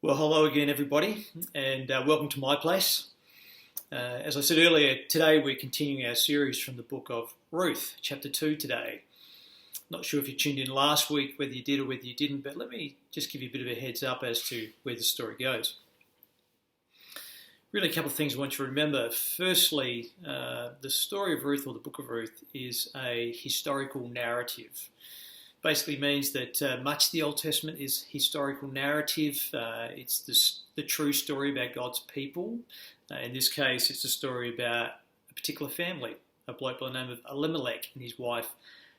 Well, hello again, everybody, and welcome to my place. As I said earlier, today we're continuing our series from the book of Ruth, chapter 2 today. Not sure if you tuned in last week, whether you did or whether you didn't, but let me just give you a bit of a heads up as to where the story goes. Really, a couple of things I want you to remember. Firstly, the story of Ruth, or the book of Ruth, is a historical narrative. Basically means that much of the Old Testament is historical narrative. It's the true story about God's people. In this case, it's a story about a particular family, a bloke by the name of Elimelech and his wife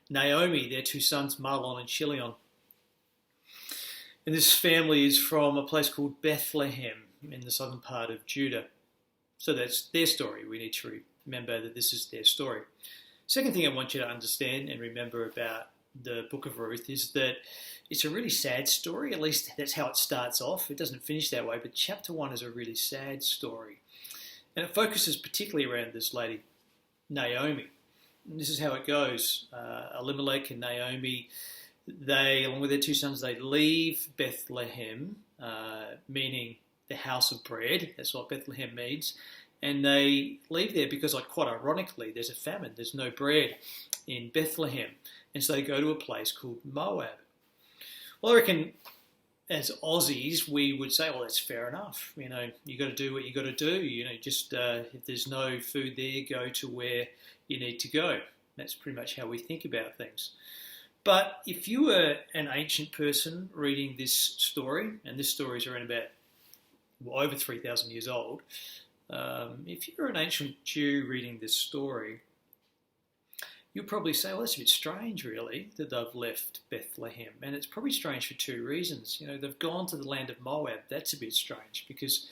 Naomi, their two sons Mahlon and Chilion. And this family is from a place called Bethlehem in the southern part of Judah. So that's their story. We need to remember that this is their story. Second thing I want you to understand and remember about the book of Ruth is that it's a really sad story. At least that's how it starts off. It doesn't finish that way, but chapter 1 is a really sad story. And it focuses particularly around this lady, Naomi. And this is how it goes. Elimelech and Naomi, they, along with their two sons, they leave Bethlehem, meaning the house of bread. That's what Bethlehem means. And they leave there because, quite ironically, there's a famine. There's no bread in Bethlehem. And so they go to a place called Moab. Well, I reckon as Aussies, we would say, well, that's fair enough. You know, you got to do what you got to do. You know, just if there's no food there, go to where you need to go. That's pretty much how we think about things. But if you were an ancient person reading this story, and this story is around about over 3,000 years old, if you're an ancient Jew reading this story, you'll probably say, well, that's a bit strange, really, that they've left Bethlehem. And it's probably strange for two reasons. You know, they've gone to the land of Moab. That's a bit strange because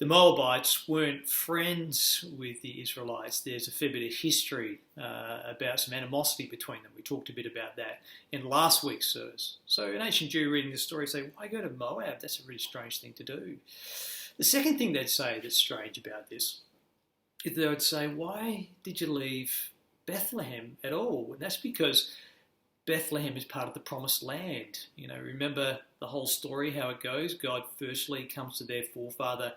the Moabites weren't friends with the Israelites. There's a fair bit of history about some animosity between them. We talked a bit about that in last week's service. So an ancient Jew reading this story say, why go to Moab? That's a really strange thing to do. The second thing they'd say that's strange about this is they would say, why did you leave Bethlehem at all? And that's because Bethlehem is part of the promised land. You know, remember the whole story, how it goes. God firstly comes to their forefather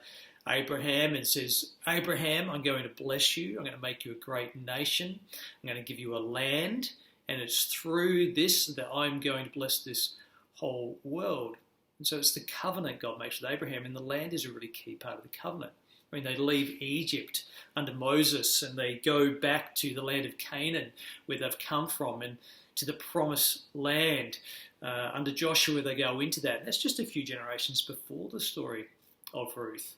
Abraham and says, Abraham, I'm going to bless you. I'm going to make you a great nation. I'm going to give you a land. And it's through this that I'm going to bless this whole world. And so it's the covenant God makes with Abraham. And the land is a really key part of the covenant. I mean, they leave Egypt under Moses and they go back to the land of Canaan where they've come from and to the promised land. Under Joshua, they go into that. And that's just a few generations before the story of Ruth.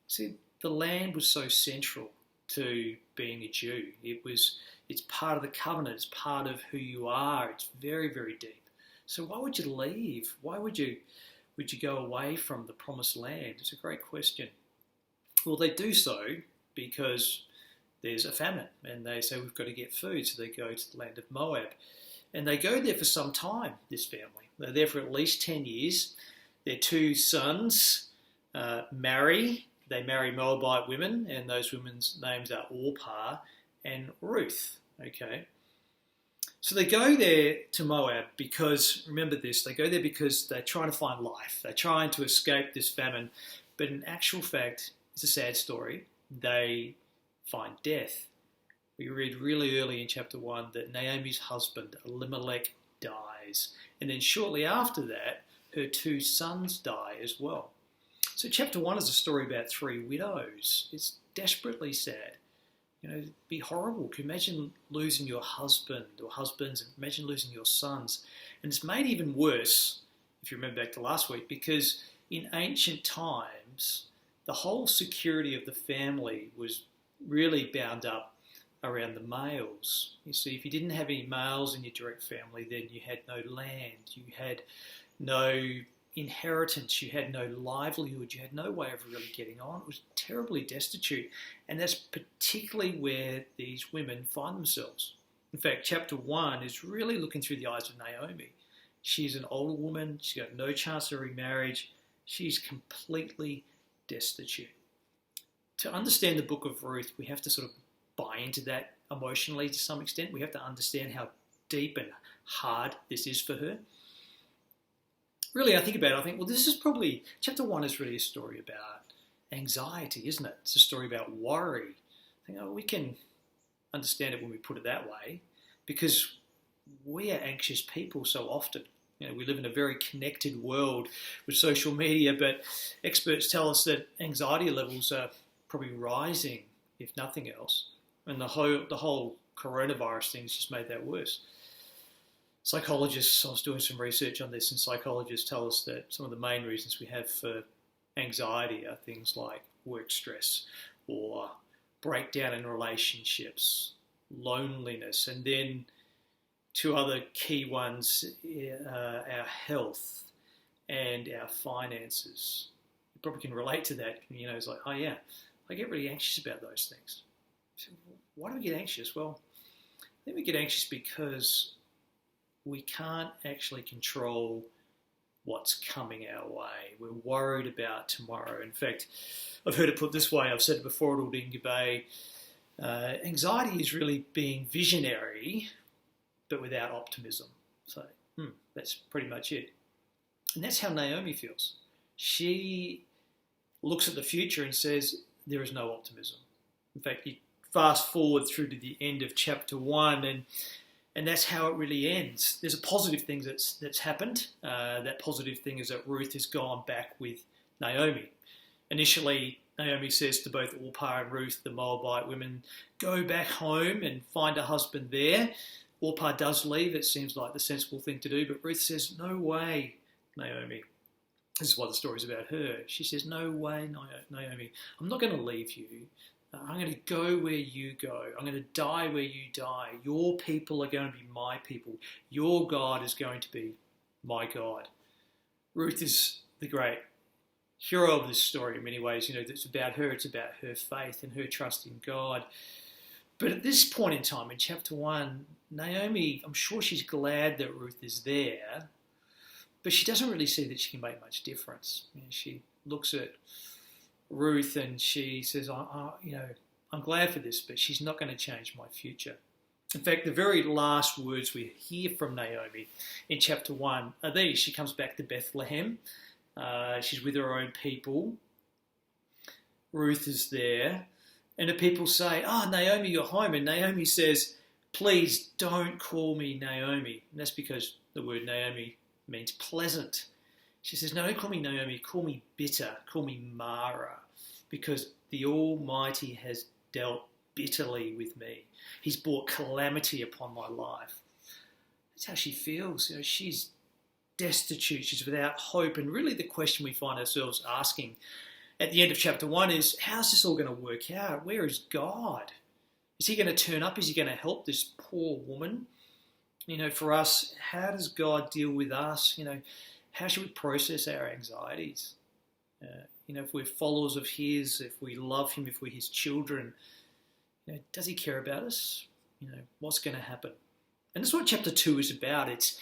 See, the land was so central to being a Jew. It's part of the covenant. It's part of who you are. It's very, very deep. So why would you leave? Why would you go away from the promised land? It's a great question. Well, they do so because there's a famine and they say we've got to get food, so they go to the land of Moab. And they go there for some time, this family. They're there for at least 10 years. Their two sons marry. They marry Moabite women, and those women's names are Orpah and Ruth. Okay. So they go there to Moab because, remember this, they go there because they're trying to find life. They're trying to escape this famine. But in actual fact, it's a sad story. They find death. We read really early in chapter 1 that Naomi's husband, Elimelech, dies. And then shortly after that, her two sons die as well. So chapter 1 is a story about three widows. It's desperately sad. You know, it'd be horrible. Can you imagine losing your husband or husbands? Imagine losing your sons. And it's made even worse, if you remember back to last week, because in ancient times, the whole security of the family was really bound up around the males. You see, if you didn't have any males in your direct family, then you had no land, you had no inheritance, you had no livelihood, you had no way of really getting on. It was terribly destitute. And that's particularly where these women find themselves. In fact, chapter 1 is really looking through the eyes of Naomi. She's an older woman, she's got no chance of remarriage, she's completely destitute. To understand the book of Ruth, we have to sort of buy into that emotionally to some extent. We have to understand how deep and hard this is for her. really, I think about it, I think, well, this is probably, chapter 1 is really a story about anxiety, isn't it? It's a story about worry. I think, we can understand it when we put it that way, because we are anxious people so often. We live in a very connected world with social media, but experts tell us that anxiety levels are probably rising, if nothing else. And the whole coronavirus thing has just made that worse. Psychologists, I was doing some research on this, and psychologists tell us that some of the main reasons we have for anxiety are things like work stress or breakdown in relationships, loneliness, and then two other key ones, our health and our finances. You probably can relate to that. It's like, oh yeah, I get really anxious about those things. So why do we get anxious? Well, I think we get anxious because we can't actually control what's coming our way. We're worried about tomorrow. In fact, I've heard it put this way, I've said it before at Aldinga Bay, anxiety is really being visionary, but without optimism. So that's pretty much it. And that's how Naomi feels. She looks at the future and says, there is no optimism. In fact, you fast forward through to the end of chapter 1, and that's how it really ends. There's a positive thing that's happened. That positive thing is that Ruth has gone back with Naomi. Initially, Naomi says to both Orpah and Ruth, the Moabite women, go back home and find a husband there. Orpah does leave. It seems like the sensible thing to do, but Ruth says, no way, Naomi. This is what the story's about her. She says, no way, Naomi. I'm not going to leave you. I'm going to go where you go. I'm going to die where you die. Your people are going to be my people. Your God is going to be my God. Ruth is the great hero of this story in many ways. It's about her. It's about her faith and her trust in God. But at this point in time, in chapter 1, Naomi, I'm sure she's glad that Ruth is there, but she doesn't really see that she can make much difference. She looks at Ruth and she says, I'm glad for this, but she's not going to change my future. In fact, the very last words we hear from Naomi in chapter 1 are these. She comes back to Bethlehem. She's with her own people. Ruth is there. And the people say, Naomi, you're home. And Naomi says, please don't call me Naomi. And that's because the word Naomi means pleasant. She says, no, don't call me Naomi, call me bitter, call me Mara, because the Almighty has dealt bitterly with me. He's brought calamity upon my life. That's how she feels. She's destitute, she's without hope. And really the question we find ourselves asking at the end of chapter 1 is, how's this all going to work out? Where is God? Is he going to turn up? Is he going to help this poor woman? For us, how does God deal with us? How should we process our anxieties? If we're followers of his, if we love him, if we're his children, does he care about us? What's going to happen? And that's what chapter 2 is about. It's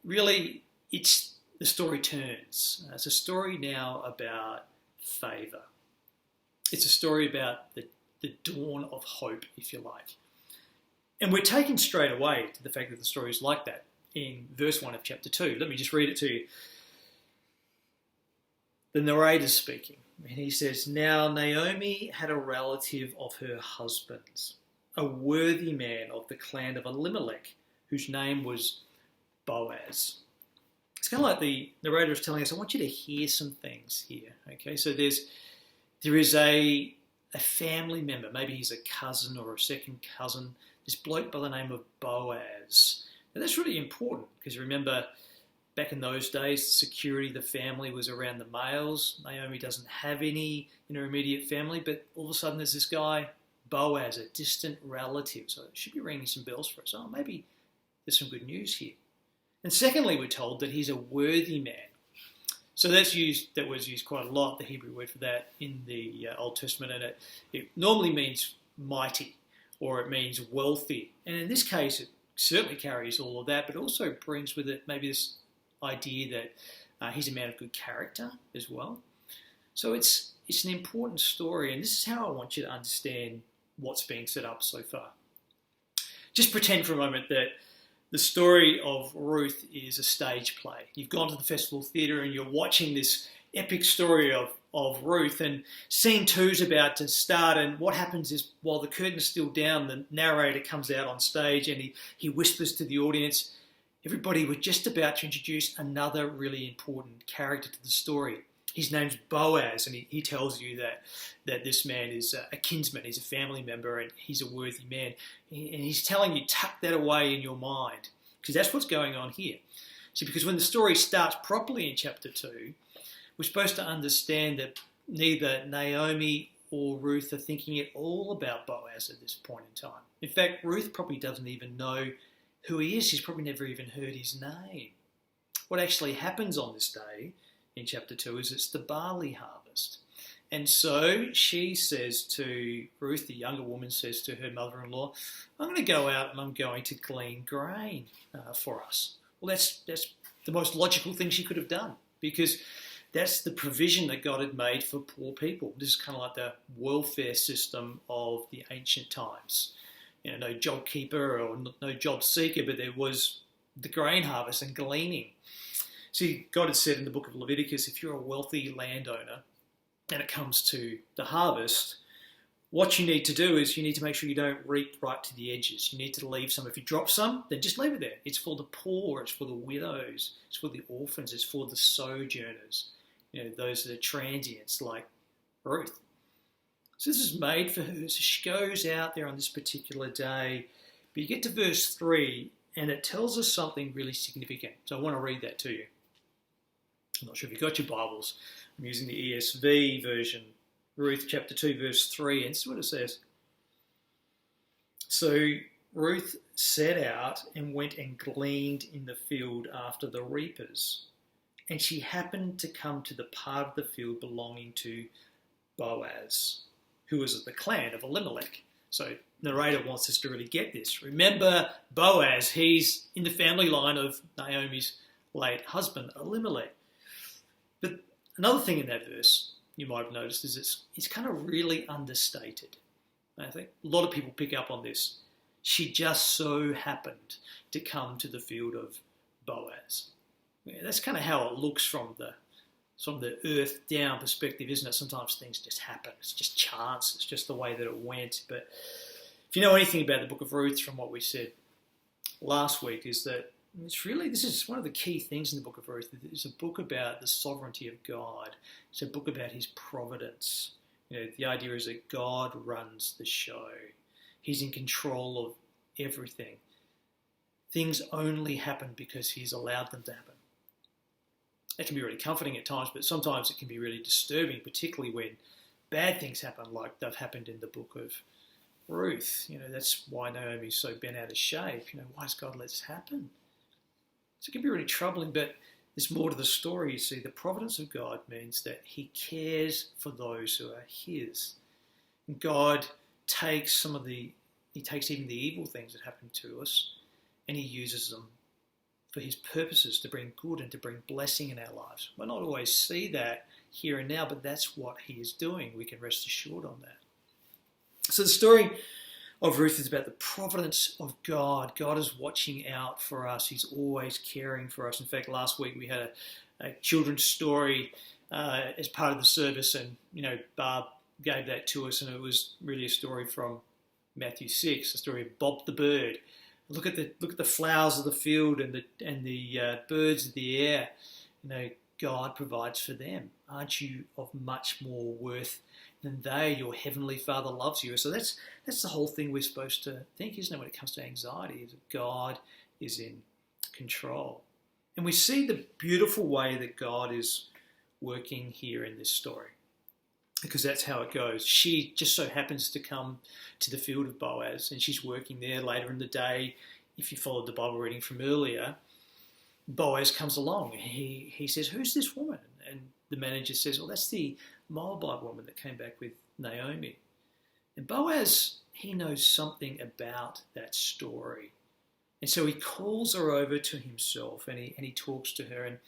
the story turns. It's a story now about favour. It's a story about the dawn of hope, if you like. And we're taken straight away to the fact that the story is like that in verse 1 of chapter 2. Let me just read it to you. The narrator's speaking, and he says, now Naomi had a relative of her husband's, a worthy man of the clan of Elimelech, whose name was Boaz. It's kind of like the narrator is telling us, I want you to hear some things here. Okay, so there is a family member, maybe he's a cousin or a second cousin, this bloke by the name of Boaz. Now that's really important because remember, back in those days, the security of the family was around the males. Naomi doesn't have any in her immediate family, but all of a sudden there's this guy, Boaz, a distant relative. So it should be ringing some bells for us. Maybe there's some good news here. And secondly, we're told that he's a worthy man. So that word's used quite a lot, the Hebrew word for that in the Old Testament, and it normally means mighty or it means wealthy. And in this case, it certainly carries all of that, but also brings with it maybe this idea that he's a man of good character as well. So it's an important story, and this is how I want you to understand what's being set up so far. Just pretend for a moment that the story of Ruth is a stage play. You've gone to the Festival Theatre and you're watching this epic story of Ruth, and scene 2 is about to start, and what happens is while the curtain's still down, the narrator comes out on stage and he whispers to the audience, everybody, we're just about to introduce another really important character to the story. His name's Boaz, and he tells you that this man is a kinsman, he's a family member, and he's a worthy man. And he's telling you, tuck that away in your mind, because that's what's going on here. See, because when the story starts properly in chapter 2, we're supposed to understand that neither Naomi or Ruth are thinking at all about Boaz at this point in time. In fact, Ruth probably doesn't even know who he is. She's probably never even heard his name. What actually happens on this day in chapter 2 is it's the barley harvest. And so she says to Ruth, the younger woman says to her mother-in-law, I'm going to go out and I'm going to glean grain for us. Well, that's the most logical thing she could have done, because that's the provision that God had made for poor people. This is kind of like the welfare system of the ancient times. You know, no job keeper or no job seeker, but there was the grain harvest and gleaning. See, God had said in the book of Leviticus, if you're a wealthy landowner and it comes to the harvest, what you need to do is you need to make sure you don't reap right to the edges. You need to leave some. If you drop some, then just leave it there. It's for the poor, it's for the widows, it's for the orphans, it's for the sojourners. You know, those that are transients like Ruth. So this is made for her. So she goes out there on this particular day. But you get to verse 3 and it tells us something really significant. So I want to read that to you. I'm not sure if you've got your Bibles. I'm using the ESV version. Ruth chapter 2 verse 3, and this is what it says. So Ruth set out and went and gleaned in the field after the reapers. And she happened to come to the part of the field belonging to Boaz, who was of the clan of Elimelech. So the narrator wants us to really get this. Remember Boaz, he's in the family line of Naomi's late husband, Elimelech. But another thing in that verse you might have noticed is it's kind of really understated. I think a lot of people pick up on this. She just so happened to come to the field of Boaz. Yeah, that's kind of how it looks from the earth down perspective, isn't it? Sometimes things just happen. It's just chance. It's just the way that it went. But if you know anything about the book of Ruth from what we said last week, is that this is one of the key things in the book of Ruth. It's a book about the sovereignty of God. It's a book about his providence. You know, the idea is that God runs the show. He's in control of everything. Things only happen because he's allowed them to happen. That can be really comforting at times, but sometimes it can be really disturbing, particularly when bad things happen, like they've happened in the book of Ruth. You know, that's why Naomi's so bent out of shape. You know, why does God let this happen? So it can be really troubling, but there's more to the story. You see, the providence of God means that he cares for those who are his. And God takes he takes even the evil things that happen to us, and he uses them for his purposes to bring good and to bring blessing in our lives. We might not always see that here and now, but that's what he is doing. We can rest assured on that. So the story of Ruth is about the providence of God. God is watching out for us. He's always caring for us. In fact, last week we had a children's story as part of the service, and Barb gave that to us, and it was really a story from Matthew 6, the story of Bob the bird. Look at the flowers of the field and the birds of the air. God provides for them. Aren't you of much more worth than they? Your heavenly Father loves you. So that's the whole thing we're supposed to think, isn't it, when it comes to anxiety, is that God is in control. And we see the beautiful way that God is working here in this story, because that's how it goes. She just so happens to come to the field of Boaz, and she's working there later in the day. If you followed the Bible reading from earlier, Boaz comes along. He says, "Who's this woman?" And the manager says, "Well, that's the Moabite woman that came back with Naomi." And Boaz, he knows something about that story. And so he calls her over to himself, and he talks to her. And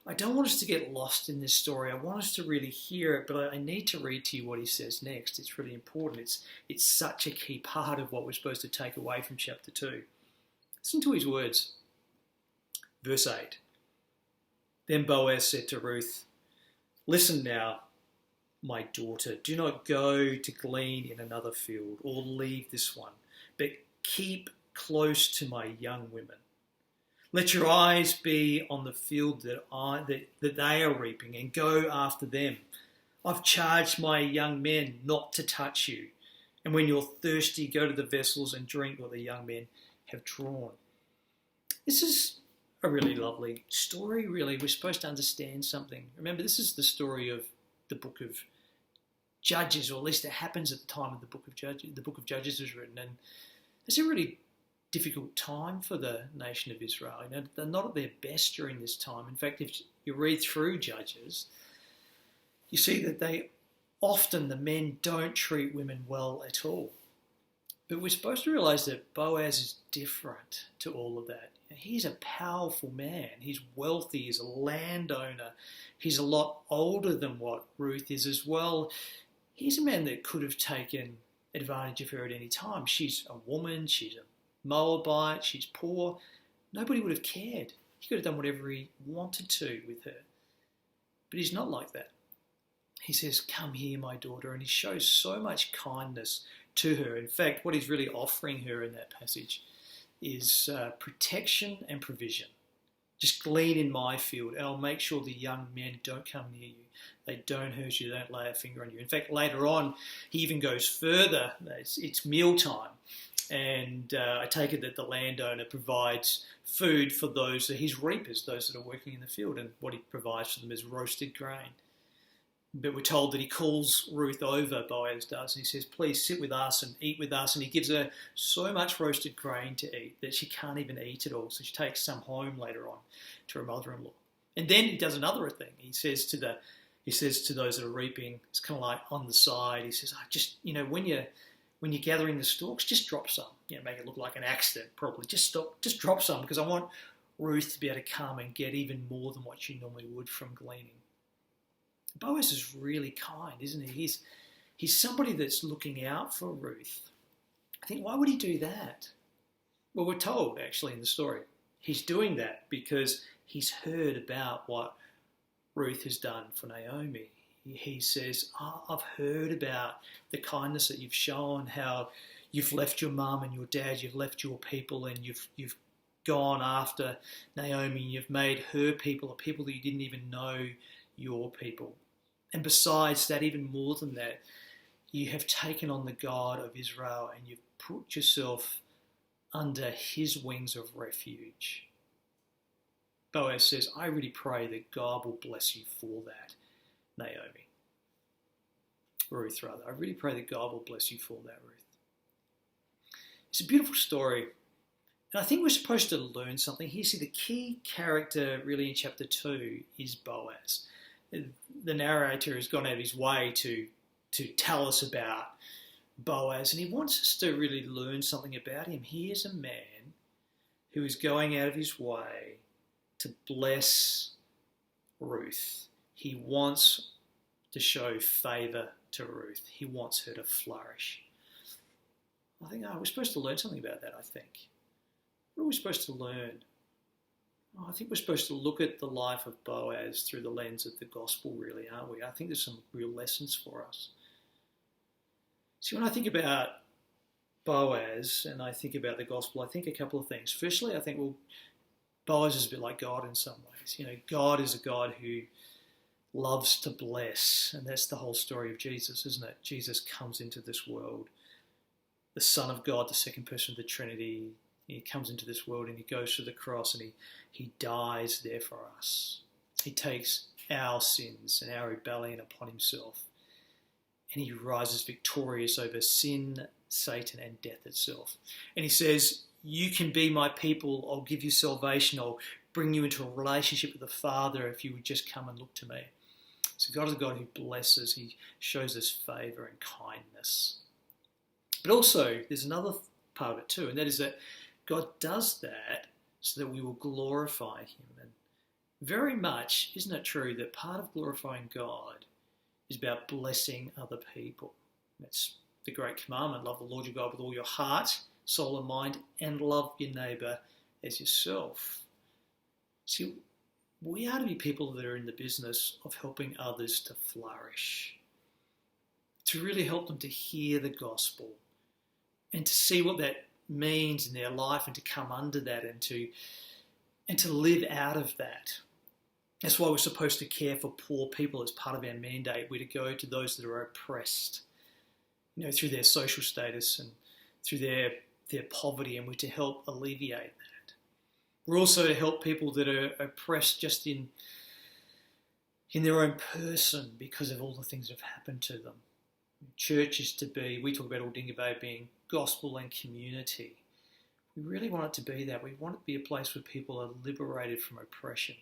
I don't want us to get lost in this story. I want us to really hear it, but I need to read to you what he says next. It's really important. It's such a key part of what we're supposed to take away from chapter 2. Listen to his words. Verse 8. Then Boaz said to Ruth, "Listen now, my daughter, do not go to glean in another field or leave this one, but keep close to my young women. Let your eyes be on the field that they are reaping and go after them. I've charged my young men not to touch you. And when you're thirsty, go to the vessels and drink what the young men have drawn." This is a really lovely story, really. We're supposed to understand something. Remember, this is the story of the book of Judges, or at least it happens at the time of the book of Judges. The book of Judges was written, and it's a really difficult time for the nation of Israel. You know, they're not at their best during this time. In fact, if you read through Judges, you see that the men don't treat women well at all. But we're supposed to realise that Boaz is different to all of that. He's a powerful man. He's wealthy. He's a landowner. He's a lot older than what Ruth is as well. He's a man that could have taken advantage of her at any time. She's a woman. She's a Moabite. She's poor. Nobody would have cared. He could have done whatever he wanted to with her. But he's not like that. He says, "Come here, my daughter," and he shows so much kindness to her. In fact, what he's really offering her in that passage is protection and provision. Just glean in my field, and I'll make sure the young men don't come near you. They don't hurt you, they don't lay a finger on you. In fact, later on, he even goes further. It's mealtime, and I take it that the landowner provides food for those, his reapers, those that are working in the field, and what he provides for them is roasted grain. But we're told that he calls Ruth over, Boaz does, and he says, "Please sit with us and eat with us." And he gives her so much roasted grain to eat that she can't even eat it all. So she takes some home later on to her mother-in-law. And then he does another thing. He says to those that are reaping, it's kind of like on the side, he says, when you're gathering the stalks, just drop some. Make it look like an accident, probably. Just drop some, because I want Ruth to be able to come and get even more than what she normally would from gleaning. Boaz is really kind, isn't he? He's somebody that's looking out for Ruth. I think, why would he do that? Well, we're told, actually, in the story, he's doing that because he's heard about what Ruth has done for Naomi. He says, I've heard about the kindness that you've shown, how you've left your mum and your dad, you've left your people, and you've gone after Naomi, and you've made her people, a people that you didn't even know your people. And besides that, even more than that, you have taken on the God of Israel and you've put yourself under his wings of refuge. Boaz says, I really pray that God will bless you for that, Naomi. Ruth, rather. I really pray that God will bless you for that, Ruth. It's a beautiful story. And I think we're supposed to learn something here. See, the key character really in chapter 2 is Boaz. The narrator has gone out of his way to tell us about Boaz, and he wants us to really learn something about him. He is a man who is going out of his way to bless Ruth. He wants to show favour to Ruth. He wants her to flourish. I think we're supposed to learn something about that, I think. What are we supposed to learn? I think we're supposed to look at the life of Boaz through the lens of the gospel, really, aren't we? I think there's some real lessons for us. See, when I think about Boaz and I think about the gospel, I think a couple of things. Firstly, I think, Boaz is a bit like God in some ways. God is a God who loves to bless, and that's the whole story of Jesus, isn't it? Jesus comes into this world, the Son of God, the second person of the Trinity. He comes into this world and he goes to the cross and he dies there for us. He takes our sins and our rebellion upon himself, and he rises victorious over sin, Satan, and death itself. And he says, you can be my people. I'll give you salvation. I'll bring you into a relationship with the Father if you would just come and look to me. So God is a God who blesses. He shows us favour and kindness. But also, there's another part of it too, and that is that God does that so that we will glorify him. And very much, isn't it true that part of glorifying God is about blessing other people? That's the great commandment: love the Lord your God with all your heart, soul and mind, and love your neighbour as yourself. See, we are to be people that are in the business of helping others to flourish, to really help them to hear the gospel and to see what that means in their life and to come under that and to live out of that. That's why we're supposed to care for poor people as part of our mandate. We're to go to those that are oppressed, through their social status and through their poverty, and we're to help alleviate that. We're also to help people that are oppressed just in their own person because of all the things that have happened to them. Church is to be, we talk about Aldinga Bay being gospel and community. We really want it to be that. We want it to be a place where people are liberated from oppression.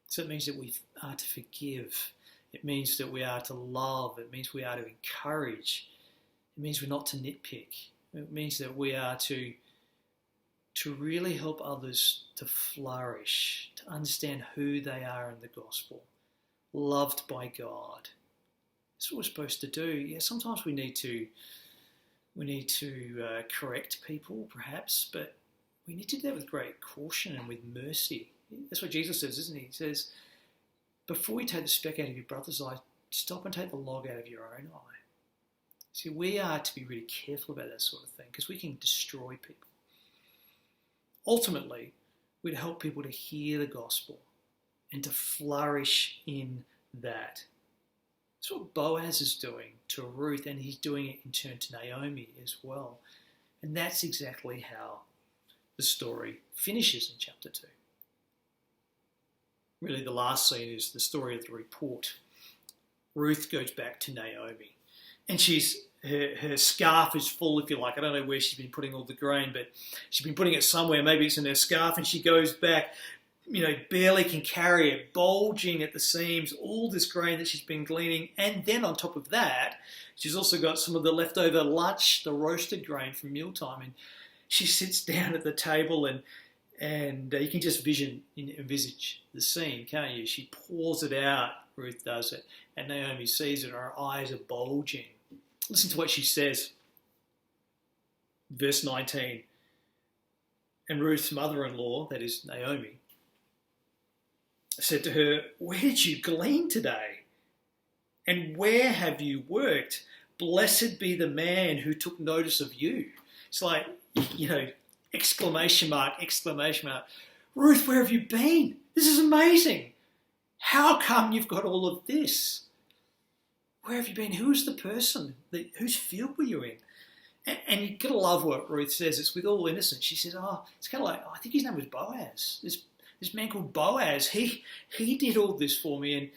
So it means that we are to forgive. It means that we are to love. It means we are to encourage. It means we're not to nitpick. It means that we are to really help others to flourish, to understand who they are in the gospel, loved by God. That's what we're supposed to do. Yeah, sometimes we need to correct people, perhaps, but we need to do that with great caution and with mercy. That's what Jesus says, isn't he? He says, before you take the speck out of your brother's eye, stop and take the log out of your own eye. See, we are to be really careful about that sort of thing because we can destroy people. Ultimately, we're to help people to hear the gospel and to flourish in that. That's what Boaz is doing to Ruth, and he's doing it in turn to Naomi as well. And that's exactly how the story finishes in chapter 2. Really, the last scene is the story of the report. Ruth goes back to Naomi, and her scarf is full, if you like. I don't know where she's been putting all the grain, but she's been putting it somewhere. Maybe it's in her scarf, and she goes back, barely can carry it, bulging at the seams, all this grain that she's been gleaning. And then on top of that, she's also got some of the leftover lunch, the roasted grain from mealtime. And she sits down at the table and you can just envisage the scene, can't you? She pours it out, Ruth does it, and Naomi sees it, and her eyes are bulging. Listen to what she says. Verse 19. And Ruth's mother-in-law, that is Naomi, said to her, "Where did you glean today? And where have you worked? Blessed be the man who took notice of you." It's like, exclamation mark, exclamation mark. Ruth, where have you been? This is amazing. How come you've got all of this? Where have you been? Who's the person? Whose field were you in? And you've got to love what Ruth says. It's with all innocence. She says, it's kind of like, I think his name was Boaz. This man called Boaz, he did all this for me.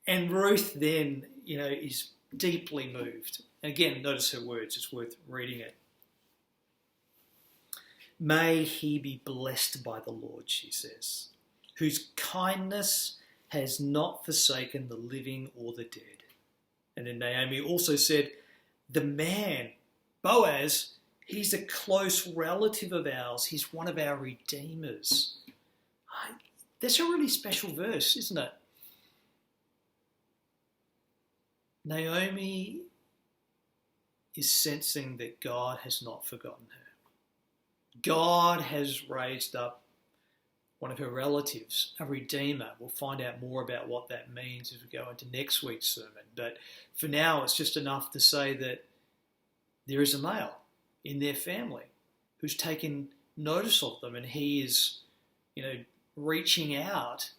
And Ruth then, is deeply moved. And again, notice her words. It's worth reading it. May he be blessed by the Lord, she says, whose kindness has not forsaken the living or the dead. And then Naomi also said, the man, Boaz, he's a close relative of ours. He's one of our redeemers. That's a really special verse, isn't it? Naomi is sensing that God has not forgotten her. God has raised up one of her relatives, a redeemer. We'll find out more about what that means as we go into next week's sermon. But for now, it's just enough to say that there is a male in their family who's taken notice of them, and he is, reaching out.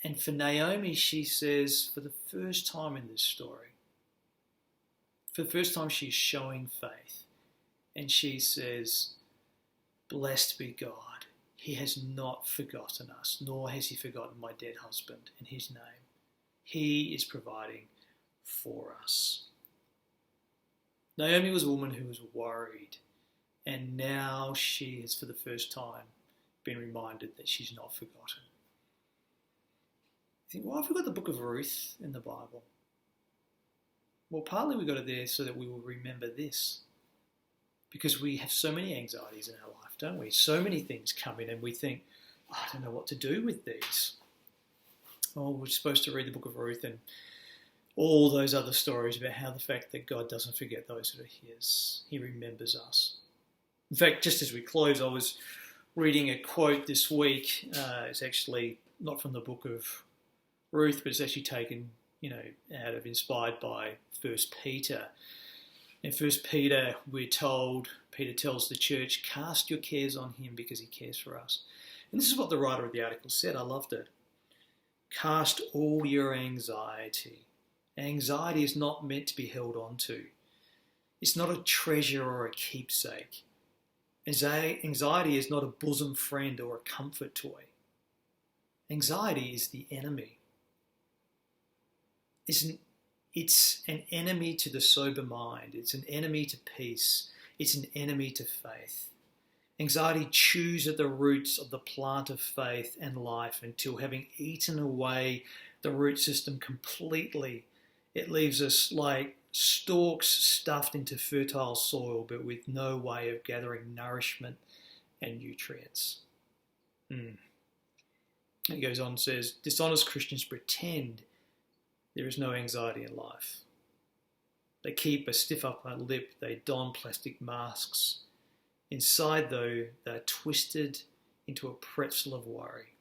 And for Naomi, she says, for the first time in this story, for the first time she's showing faith. And she says, blessed be God. He has not forgotten us, nor has he forgotten my dead husband in his name. He is providing for us. Naomi was a woman who was worried, and now she has, for the first time, been reminded that she's not forgotten. You think, why have we got the book of Ruth in the Bible? Well, partly we got it there so that we will remember this. Because we have so many anxieties in our life, don't we? So many things come in and we think, I don't know what to do with these. Oh, we're supposed to read the book of Ruth and all those other stories about how the fact that God doesn't forget those that are his. He remembers us. In fact, just as we close, I was reading a quote this week. It's actually not from the book of Ruth, but it's actually taken, inspired by First Peter. In First Peter, we're told, Peter tells the church, cast your cares on him because he cares for us. And this is what the writer of the article said. I loved it. Cast all your anxiety. Anxiety is not meant to be held on to. It's not a treasure or a keepsake. Anxiety is not a bosom friend or a comfort toy. Anxiety is the enemy. It's an enemy to the sober mind. It's an enemy to peace. It's an enemy to faith. Anxiety chews at the roots of the plant of faith and life until, having eaten away the root system completely, it leaves us like stalks stuffed into fertile soil, but with no way of gathering nourishment and nutrients. He goes on and says, dishonest Christians pretend there is no anxiety in life. They keep a stiff upper lip. They don plastic masks. Inside, though, they're twisted into a pretzel of worry.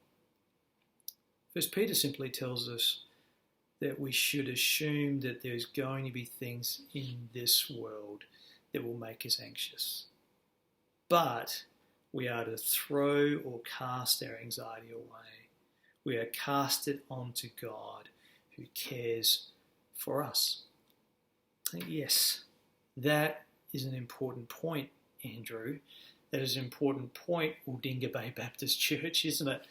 First Peter simply tells us that we should assume that there's going to be things in this world that will make us anxious. But we are to throw or cast our anxiety away. We are cast it onto God, who cares for us. Yes, that is an important point, Andrew. That is an important point, Aldinga Bay Baptist Church, isn't it?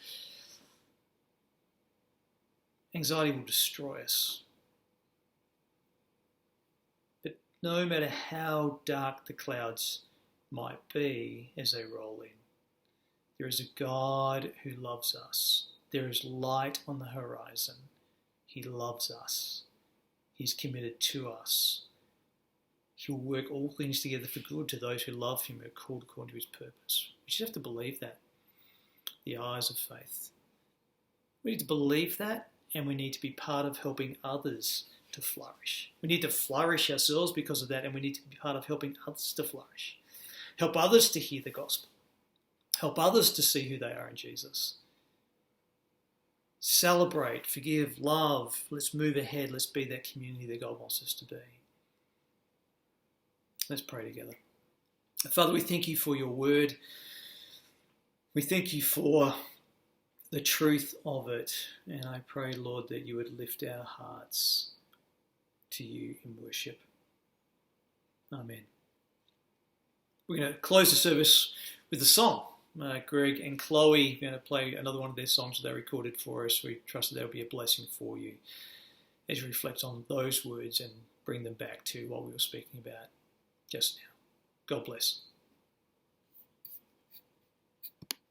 Anxiety will destroy us. But no matter how dark the clouds might be as they roll in, there is a God who loves us. There is light on the horizon. He loves us. He's committed to us. He will work all things together for good to those who love him, who are called according to his purpose. We just have to believe that. The eyes of faith. We need to believe that, and we need to be part of helping others to flourish. We need to flourish ourselves because of that, and we need to be part of helping others to flourish. Help others to hear the gospel. Help others to see who they are in Jesus. Celebrate, forgive, love. Let's move ahead. Let's be that community that God wants us to be. Let's pray together. Father, we thank you for your word. We thank you for the truth of it. And I pray, Lord, that you would lift our hearts to you in worship. Amen. We're going to close the service with a song. Greg and Chloe are going to play another one of their songs that they recorded for us. We trust that they'll be a blessing for you as you reflect on those words and bring them back to what we were speaking about just now. God bless.